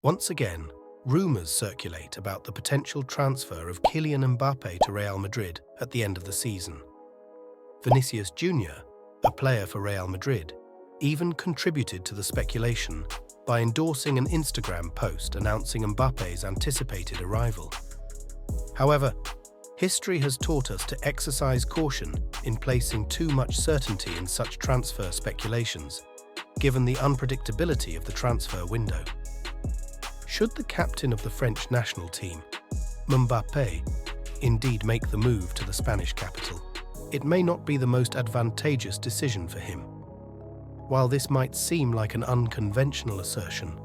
Once again, rumours circulate about the potential transfer of Kylian Mbappé to Real Madrid at the end of the season. Vinicius Jr., a player for Real Madrid, even contributed to the speculation by endorsing an Instagram post announcing Mbappé's anticipated arrival. However, history has taught us to exercise caution in placing too much certainty in such transfer speculations, given the unpredictability of the transfer window. Should the captain of the French national team, Mbappé, indeed make the move to the Spanish capital, it may not be the most advantageous decision for him. While this might seem like an unconventional assertion,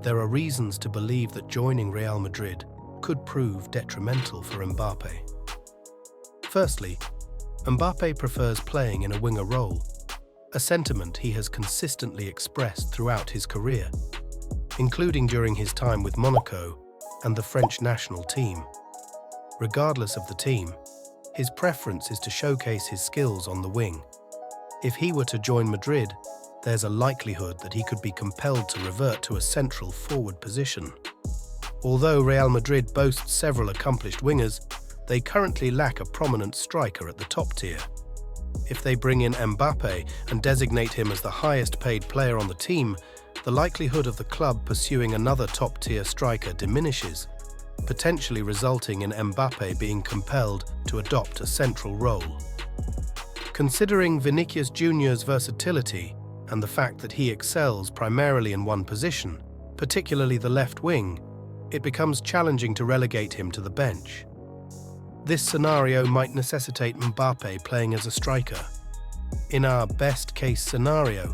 there are reasons to believe that joining Real Madrid could prove detrimental for Mbappé. Firstly, Mbappé prefers playing in a winger role, a sentiment he has consistently expressed throughout his career, including during his time with Monaco and the French national team. Regardless of the team, his preference is to showcase his skills on the wing. If he were to join Madrid, there's a likelihood that he could be compelled to revert to a central forward position. Although Real Madrid boasts several accomplished wingers, they currently lack a prominent striker at the top tier. If they bring in Mbappé and designate him as the highest paid player on the team, the likelihood of the club pursuing another top-tier striker diminishes, potentially resulting in Mbappé being compelled to adopt a central role. Considering Vinicius Jr.'s versatility and the fact that he excels primarily in one position, particularly the left wing, it becomes challenging to relegate him to the bench. This scenario might necessitate Mbappé playing as a striker. In our best-case scenario,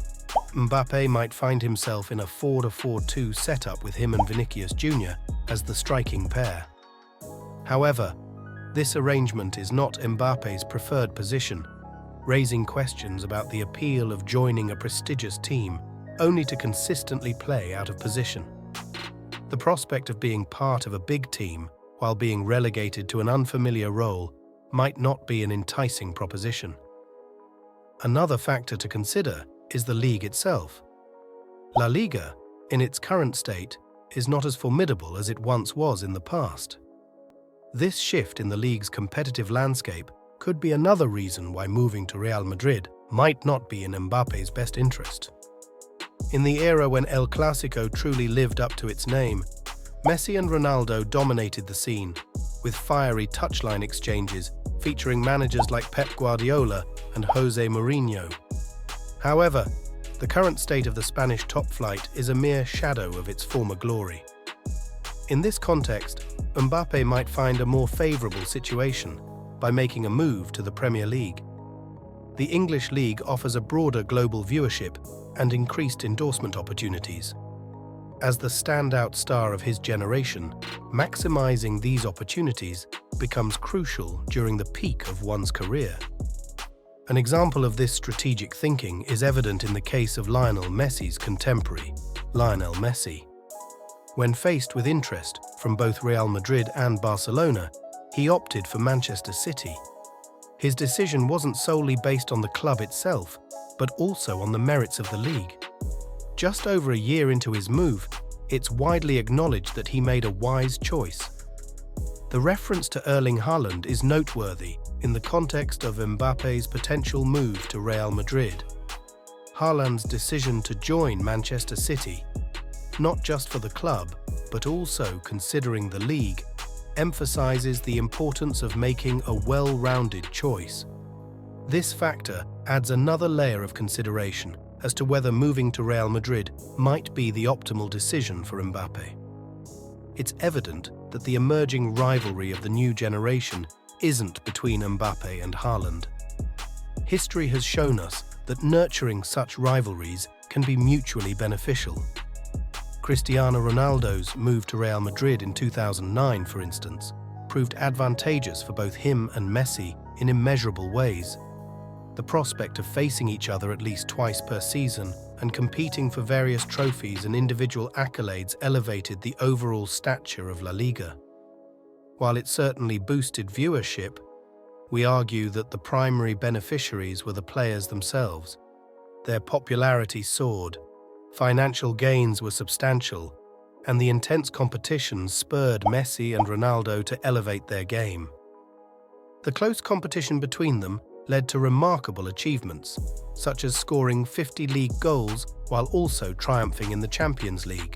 Mbappé might find himself in a 4-4-2 setup with him and Vinicius Jr. as the striking pair. However, this arrangement is not Mbappé's preferred position, raising questions about the appeal of joining a prestigious team only to consistently play out of position. The prospect of being part of a big team while being relegated to an unfamiliar role might not be an enticing proposition. Another factor to consider is the league itself. La Liga, in its current state, is not as formidable as it once was in the past. This shift in the league's competitive landscape could be another reason why moving to Real Madrid might not be in Mbappé's best interest. In the era when El Clásico truly lived up to its name, Messi and Ronaldo dominated the scene, with fiery touchline exchanges featuring managers like Pep Guardiola and Jose Mourinho. However, the current state of the Spanish top flight is a mere shadow of its former glory. In this context, Mbappé might find a more favourable situation by making a move to the Premier League. The English League offers a broader global viewership and increased endorsement opportunities. As the standout star of his generation, maximising these opportunities becomes crucial during the peak of one's career. An example of this strategic thinking is evident in the case of Lionel Messi's contemporary, Lionel Messi. When faced with interest from both Real Madrid and Barcelona, he opted for Manchester City. His decision wasn't solely based on the club itself, but also on the merits of the league. Just over a year into his move, it's widely acknowledged that he made a wise choice. The reference to Erling Haaland is noteworthy in the context of Mbappé's potential move to Real Madrid. Haaland's decision to join Manchester City, not just for the club, but also considering the league, emphasizes the importance of making a well-rounded choice. This factor adds another layer of consideration as to whether moving to Real Madrid might be the optimal decision for Mbappé. It's evident that the emerging rivalry of the new generation isn't between Mbappé and Haaland. History has shown us that nurturing such rivalries can be mutually beneficial. Cristiano Ronaldo's move to Real Madrid in 2009, for instance, proved advantageous for both him and Messi in immeasurable ways. The prospect of facing each other at least twice per season and competing for various trophies and individual accolades elevated the overall stature of La Liga. While it certainly boosted viewership, we argue that the primary beneficiaries were the players themselves. Their popularity soared, financial gains were substantial, and the intense competition spurred Messi and Ronaldo to elevate their game. The close competition between them led to remarkable achievements, such as scoring 50 league goals while also triumphing in the Champions League.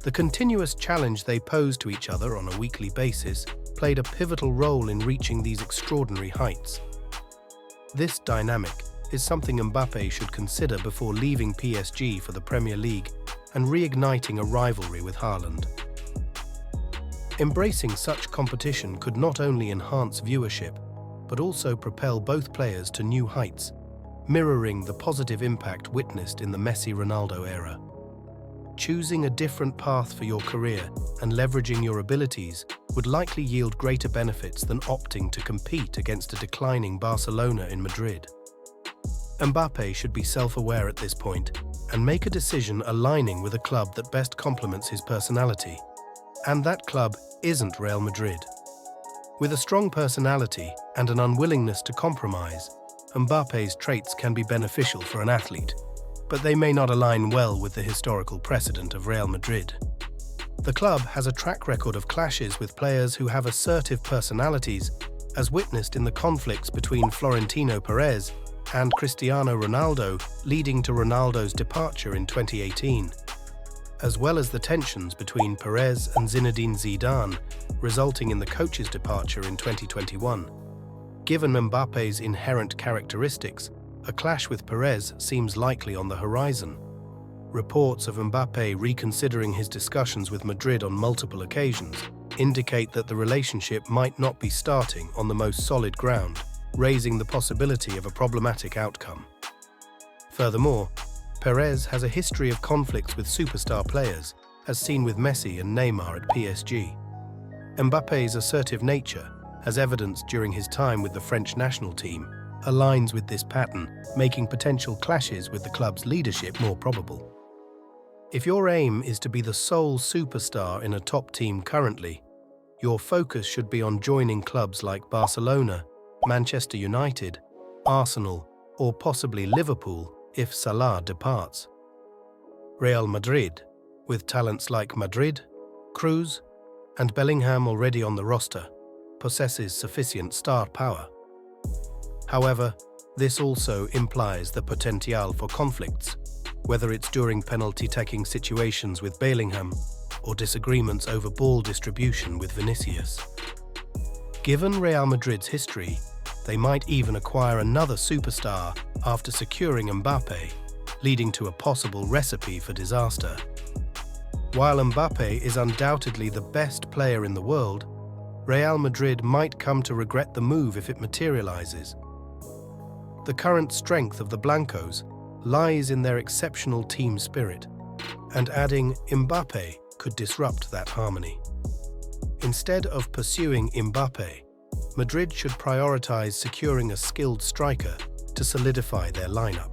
The continuous challenge they posed to each other on a weekly basis played a pivotal role in reaching these extraordinary heights. This dynamic is something Mbappé should consider before leaving PSG for the Premier League and reigniting a rivalry with Haaland. Embracing such competition could not only enhance viewership, but also propel both players to new heights, mirroring the positive impact witnessed in the Messi-Ronaldo era. Choosing a different path for your career and leveraging your abilities would likely yield greater benefits than opting to compete against a declining Barcelona in Madrid. Mbappé should be self-aware at this point and make a decision aligning with a club that best complements his personality. And that club isn't Real Madrid. With a strong personality and an unwillingness to compromise, Mbappé's traits can be beneficial for an athlete, but they may not align well with the historical precedent of Real Madrid. The club has a track record of clashes with players who have assertive personalities, as witnessed in the conflicts between Florentino Perez and Cristiano Ronaldo, leading to Ronaldo's departure in 2018, as well as the tensions between Perez and Zinedine Zidane, resulting in the coach's departure in 2021. Given Mbappé's inherent characteristics, a clash with Perez seems likely on the horizon. Reports of Mbappé reconsidering his discussions with Madrid on multiple occasions indicate that the relationship might not be starting on the most solid ground, raising the possibility of a problematic outcome. Furthermore, Perez has a history of conflicts with superstar players, as seen with Messi and Neymar at PSG. Mbappé's assertive nature, as evidenced during his time with the French national team, aligns with this pattern, making potential clashes with the club's leadership more probable. If your aim is to be the sole superstar in a top team currently, your focus should be on joining clubs like Barcelona, Manchester United, Arsenal, or possibly Liverpool if Salah departs. Real Madrid, with talents like Madrid, Cruz, and Bellingham already on the roster, possesses sufficient star power. However, this also implies the potential for conflicts, whether it's during penalty-taking situations with Bellingham or disagreements over ball distribution with Vinicius. Given Real Madrid's history, they might even acquire another superstar after securing Mbappé, leading to a possible recipe for disaster. While Mbappé is undoubtedly the best player in the world, Real Madrid might come to regret the move if it materializes. The current strength of the Blancos lies in their exceptional team spirit, and adding Mbappé could disrupt that harmony. Instead of pursuing Mbappé, Madrid should prioritize securing a skilled striker to solidify their lineup.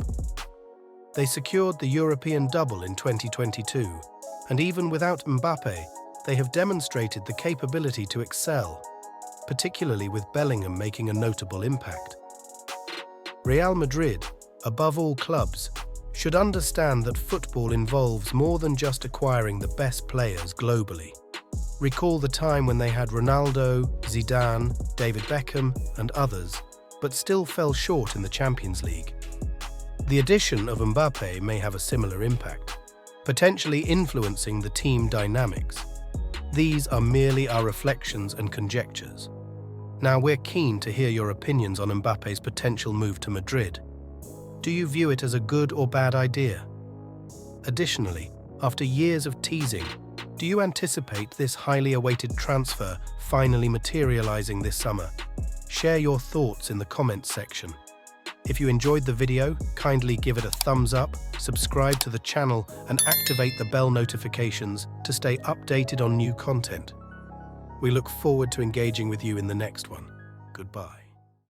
They secured the European double in 2022, and even without Mbappé, they have demonstrated the capability to excel, particularly with Bellingham making a notable impact. Real Madrid, above all clubs, should understand that football involves more than just acquiring the best players globally. Recall the time when they had Ronaldo, Zidane, David Beckham, and others, but still fell short in the Champions League. The addition of Mbappé may have a similar impact, potentially influencing the team dynamics. These are merely our reflections and conjectures. Now, we're keen to hear your opinions on Mbappé's potential move to Madrid. Do you view it as a good or bad idea? Additionally, after years of teasing, do you anticipate this highly awaited transfer finally materializing this summer? Share your thoughts in the comments section. If you enjoyed the video, kindly give it a thumbs up, subscribe to the channel, and activate the bell notifications to stay updated on new content. We look forward to engaging with you in the next one. Goodbye.